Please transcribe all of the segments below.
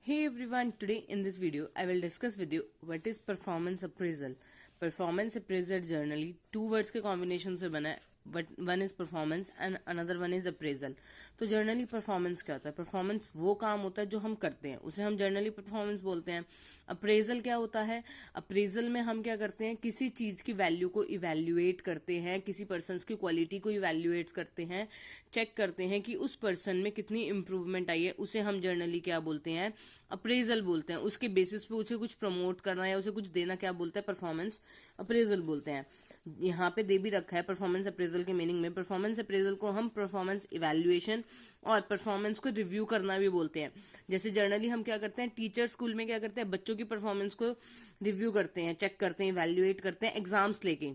Hey everyone, today in this video I will discuss with you what is performance appraisal. Performance appraisal generally two words के combination से बना है. But one is performance and another one is appraisal. तो generally performance क्या होता है? Performance वो काम होता है जो हम करते हैं, उसे हम जर्नली परफॉर्मेंस बोलते हैं. अप्रेजल क्या होता है? अप्रेजल में हम क्या करते हैं, किसी चीज की वैल्यू को इवेल्युएट करते हैं, किसी पर्सन की क्वालिटी को इवेल्युएट करते हैं, चेक करते हैं कि उस पर्सन में कितनी इंप्रूवमेंट आई है. उसे हम जर्नली क्या बोलते हैं? अप्रेजल बोलते हैं. उसके बेसिस पे उसे कुछ प्रमोट करना या उसे कुछ देना क्या बोलते हैं? परफॉर्मेंस अप्रेजल बोलते हैं. यहाँ पे दे भी रखा है परफॉर्मेंस अप्रेजल के मीनिंग में. परफॉर्मेंस अप्रेजल को हम परफॉर्मेंस इवैल्यूएशन और परफॉर्मेंस को रिव्यू करना भी बोलते हैं. जैसे जर्नली हम क्या करते हैं, टीचर स्कूल में क्या करते हैं, बच्चों की परफॉर्मेंस को रिव्यू करते हैं, चेक करते हैं, इवैल्यूएट करते हैं. एग्जाम्स लेके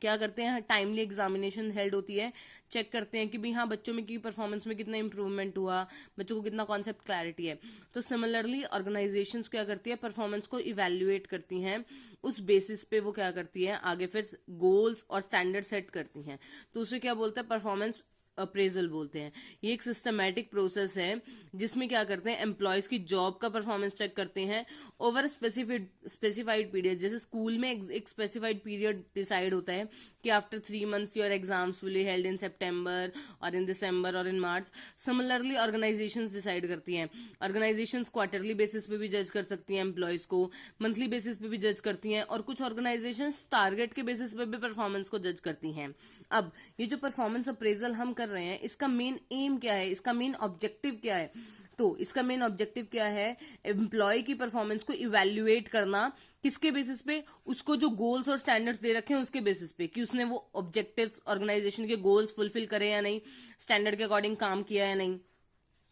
क्या करते हैं, टाइमली एग्जामिनेशन हेल्ड होती है, चेक करते हैं कि भाई हाँ बच्चों में की परफॉर्मेंस में कितना इंप्रूवमेंट हुआ, बच्चों को कितना कॉन्सेप्ट क्लैरिटी है. तो सिमिलरली ऑर्गेनाइजेशंस क्या करती है, परफॉर्मेंस को इवैल्यूएट करती हैं. उस बेसिस पे वो क्या करती है, आगे फिर गोल्स और स्टैंडर्ड सेट करती हैं. तो उसे क्या बोलते हैं? परफॉर्मेंस अप्रेजल बोलते हैं. ये एक सिस्टमैटिक प्रोसेस है जिसमें क्या करते हैं, एम्प्लॉयज की जॉब का परफॉर्मेंस चेक करते हैं ओवर स्पेसिफाइड पीरियड. जैसे स्कूल में एक स्पेसिफाइड पीरियड डिसाइड होता है कि after 3 months your exams will held in सितंबर और इन दिसंबर और in March. Similarly organisations decide करती हैं. ऑर्गेनाइजेशंस क्वार्टरली बेसिस पे भी जज कर सकती हैं एम्प्लॉयज को, मंथली बेसिस पे भी जज करती हैं, और कुछ ऑर्गेनाइजेशंस टारगेट के बेसिस पे भी परफॉर्मेंस को जज करती हैं. अब ये जो परफॉर्मेंस अप्रेजल हम कर रहे हैं, इसका मेन एम क्या है, इसका मेन ऑब्जेक्टिव क्या है? तो इसका मेन ऑब्जेक्टिव क्या है? एम्प्लॉय की परफॉर्मेंस को इवैल्यूएट करना. किसके बेसिस पे? उसको जो गोल्स और स्टैंडर्ड्स दे रखे हैं उसके बेसिस पे, कि उसने वो ऑब्जेक्टिव्स ऑर्गेनाइजेशन के गोल्स फुलफिल करे या नहीं, स्टैंडर्ड के अकॉर्डिंग काम किया या नहीं.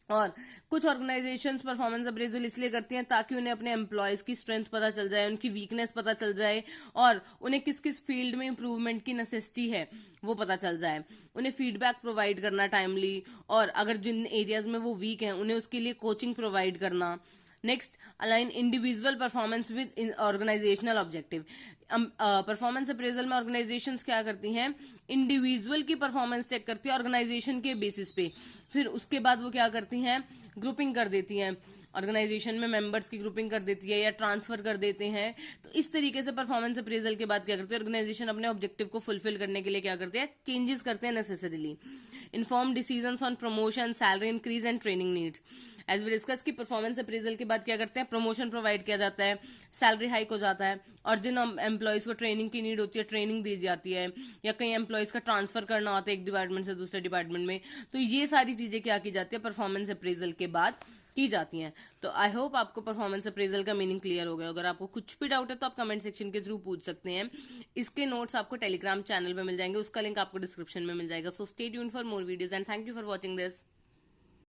और कुछ ऑर्गेनाइजेशंस परफॉर्मेंस अप्रेजल इसलिए करती हैं ताकि उन्हें अपने एम्प्लॉयज की स्ट्रेंथ पता चल जाए, उनकी वीकनेस पता चल जाए, और उन्हें किस किस फील्ड में इंप्रूवमेंट की नेसेसिटी है वो पता चल जाए. उन्हें फीडबैक प्रोवाइड करना टाइमली, और अगर जिन एरियाज में वो वीक हैं उन्हें उसके लिए कोचिंग प्रोवाइड करना. Next, align individual performance with organisational objective. Performance appraisal में ऑर्गेनाइजेशंस क्या करती हैं, इंडिविजुअल की परफॉर्मेंस चेक करती है ऑर्गेनाइजेशन के बेसिस पे. फिर उसके बाद वो क्या करती हैं, ग्रुपिंग कर देती हैं, ऑर्गेनाइजेशन में मेंबर्स की ग्रुपिंग कर देती है या ट्रांसफर कर देते हैं. तो इस तरीके से परफॉर्मेंस अप्रेजल के बाद क्या करते हैं, ऑर्गेनाइजेशन अपने ऑब्जेक्टिव को फुलफिल करने के लिए क्या करते हैं, चेंजेस करते हैं necessarily. Inform decisions on promotion, salary increase and training needs. As we discuss की परफॉर्मेंस अप्रेजल के बाद क्या करते हैं, प्रमोशन प्रोवाइड किया जाता है, सैलरी हाइक हो जाता है, और जिन एम्प्लॉयज को ट्रेनिंग की नीड होती है ट्रेनिंग दी जाती है, या कई एम्प्लॉयज का ट्रांसफर करना होता है एक डिपार्टमेंट से दूसरे डिपार्टमेंट में. तो ये सारी चीजें क्या की जाती है, परफॉर्मेंस अप्रेजल के बाद की जाती हैं. तो आई होप आपको परफॉर्मेंस अप्रेजल का मीनिंग क्लियर हो गया. अगर आपको कुछ भी डाउट है तो आप कमेंट सेक्शन के थ्रू पूछ सकते हैं. इसके नोट्स आपको टेलीग्राम चैनल पे मिल जाएंगे, उसका लिंक आपको डिस्क्रिप्शन में मिल जाएगा. So stay tuned for more videos and thank you for watching this.